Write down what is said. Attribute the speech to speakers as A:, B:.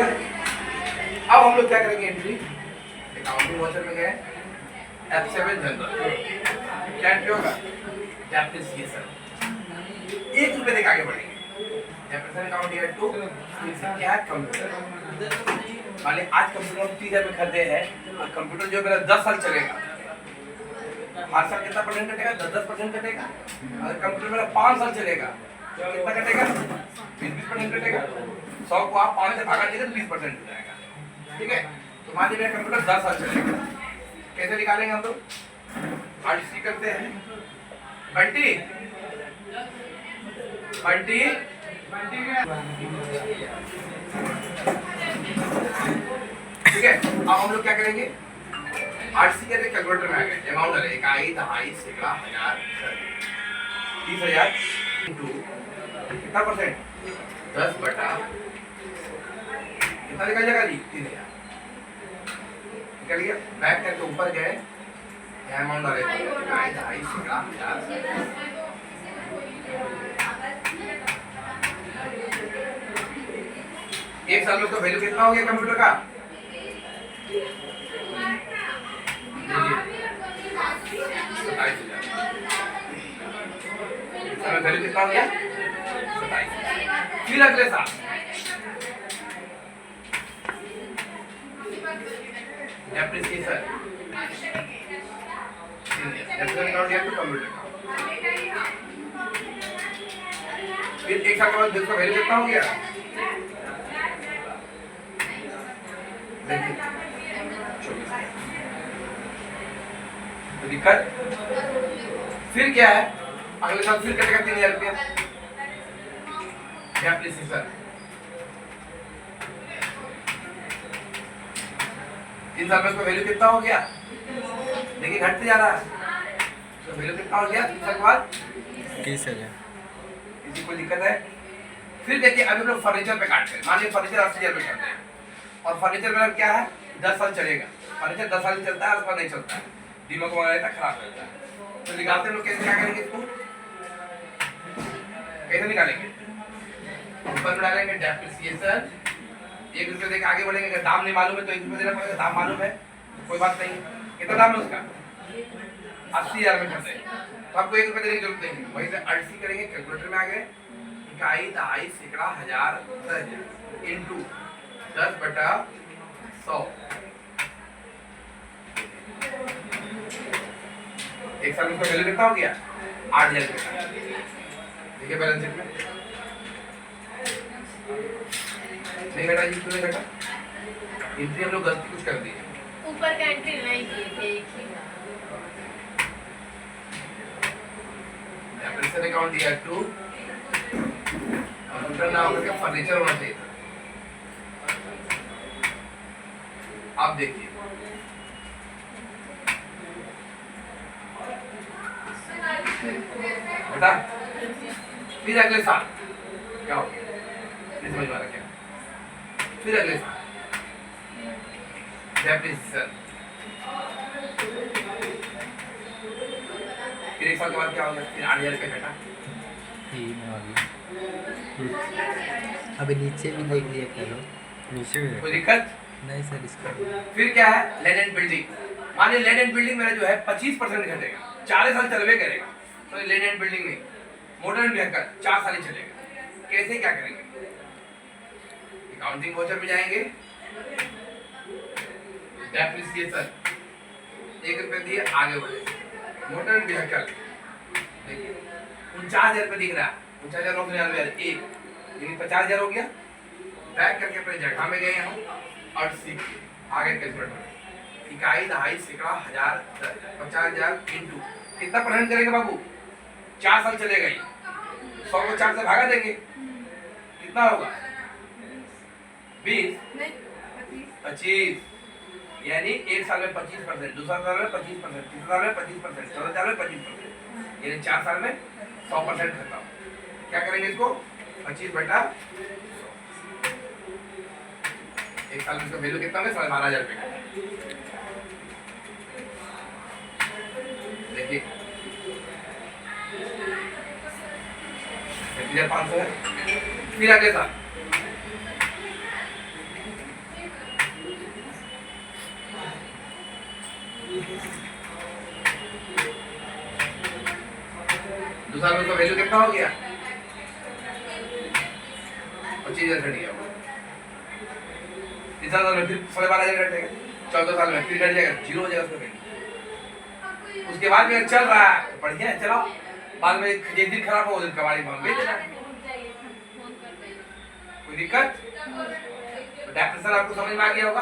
A: अब हम लोग क्या करेंगे एंट्री अकाउंटिंग वाउचर में गए F7 जनरल क्या एंट्री होगा डेप्रिसिएशन 1 रुपए देके आगे बढ़ेंगे डेप्रिसिएशन अकाउंट ईयर 2 क्या है कंप्यूटर माने आज कंप्यूटर हम 30,000 में खरीदे हैं और कंप्यूटर जो मेरा 10 साल चलेगा हर साल कितना परसेंट कटेगा 10% कटेगा अगर कंप्यूटर मेरा 5 साल चलेगा तो कितना कटेगा 20% कटेगा 100 को आप 5 से भागा दीजिए तो 20% हो जाएगा ठीक है तो मान लीजिए मेरा कंप्यूटर 10 साल चलेगा कैसे निकालेंगे हम लोग आरसी करते हैं बंटी बंटी ठीक है अब हम लोग क्या करेंगे आरसी के कैलकुलेटर में आ गए अमाउंट डाले इकाई दहाई सैकड़ा हजार 30,000 इनटू कितना परसेंट 10 बटा कितना निकल जाएगा जी 3,000 निकल गया बैक करके ऊपर गए अमाउंट डाले इकाई दहाई सैकड़ा हजार एक साल में तो वैल्यू कितना हो गया कंप्यूटर का वैल्यू कितना हो गया 27 फिर अगले साल डेप्रिसिएशन फिर एक साल के बाद जिसका वैल्यू कितना हो गया तो दिक्कत फिर क्या है अगले साल फिर कटेगा 3,000 रुपया डेप्रिसिएशन 3 साल में उसका वैल्यू कितना हो गया देखिए घटते जा रहा है तो वैल्यू कितना हो गया 3 साल के बाद
B: 30,000
A: किसी को दिक्कत है फिर देखिए अभी लोग फर्नीचर पे काटते हैं मान लीजिए फर्नीचर 80,000 में करते हैं और फर्नीचर में क्या है 10 साल चलेगा फर्नीचर 10 साल चलता है उसका नहीं चलता है दिमाग वगैरह रहता खराब रहता है तो निकालते लोग कैसे क्या करेंगे इसको कैसे निकालेंगे ऊपर में डालेंगे डेप्रिसिएशन 1 रुपये देके आगे बढ़ेंगे अगर दाम नहीं मालूम है तो 1 रुपये देना पड़ेगा दाम मालूम है कोई बात नहीं कितना दाम है उसका 80,000 में करते हैं तो आपको 1 रुपये देने की जरूरत नहीं है वहीं से अड़सी करेंगे कैलकुलेटर में आ गए इकाई दहाई सैकड़ा हजार 10,000 इनटू 10 बटा 100 एक साल में उसका वैल्यू कितना हो गया 8,000 रुपये देखिए बैलेंस शीट में नहीं बेटा ये क्यों नहीं बेटा एंट्री हम लोग गलती कुछ कर दी है
C: ऊपर का एंट्री नहीं किए थे एक ही
A: डेप्रिसिएशन अकाउंट दिया 2 कंप्यूटर ना होकर के फर्नीचर होना चाहिए आप देखिए बेटा फिर अगले साल क्या हो गया नहीं समझ में आ रहा क्या फिर अगले साल डेप्रिसिएशन फिर एक साल के बाद क्या हो गया फिर 8,000 रुपये घटा
B: अभी नीचे भी देख लिया करो नीचे भी
A: कोई दिक्कत
B: नहीं सर इसका
A: फिर क्या है लैंड एंड बिल्डिंग मान लीजिए लैंड एंड बिल्डिंग मेरा जो है 25% घटेगा 4 साल चलवे करेगा तो लैंड एंड बिल्डिंग में मॉडर्न व्हीकल 4 साल ही चलेगा कैसे क्या करेंगे अकाउंटिंग वाउचर में जाएंगे डेप्रिसिएशन 1 रुपये दिए आगे बढ़े मॉडर्न व्हीकल देखिए 49,000 रुपये दिख रहा है 49,000 रोक 1 यानी 50,000 हो गया बैक करके अपने जगह में गए हम और सीख आगे कैलकुलेटर इकाई दहाई सैकड़ा हजार 50,000 इनटू कितना परसेंट करेंगे बाबू 4 साल चलेगा ये 100 को 4 से भागा देंगे कितना होगा 20 25 यानी एक साल में 25%, दूसरा साल में 25%, तीसरा साल में 25%, चौथा साल में 25%, यानी 4 साल में 100% खत्म। क्या करेंगे इसको 25 बटा 100। एक साल में इसका वैल्यू कितना है 12,500 रुपये का। देखिए 3500 है। फिर अगले साल दूसरा में उसका वैल्यू कितना हो गया 25,000 घट गया। तीसरा साल में फिर 12,500 घटेगा, चौथा साल में फिर घट जाएगा, जीरो हो जाएगा उसका वैल्यू। उसके बाद में चल रहा है तो बढ़िया है, चलाओ। बाद में जिस दिन खराब हो उस दिन कबाड़ी मांग बेच देना। कोई दिक्कत? तो डेप्रिसिएशन आपको समझ में आ गया होगा।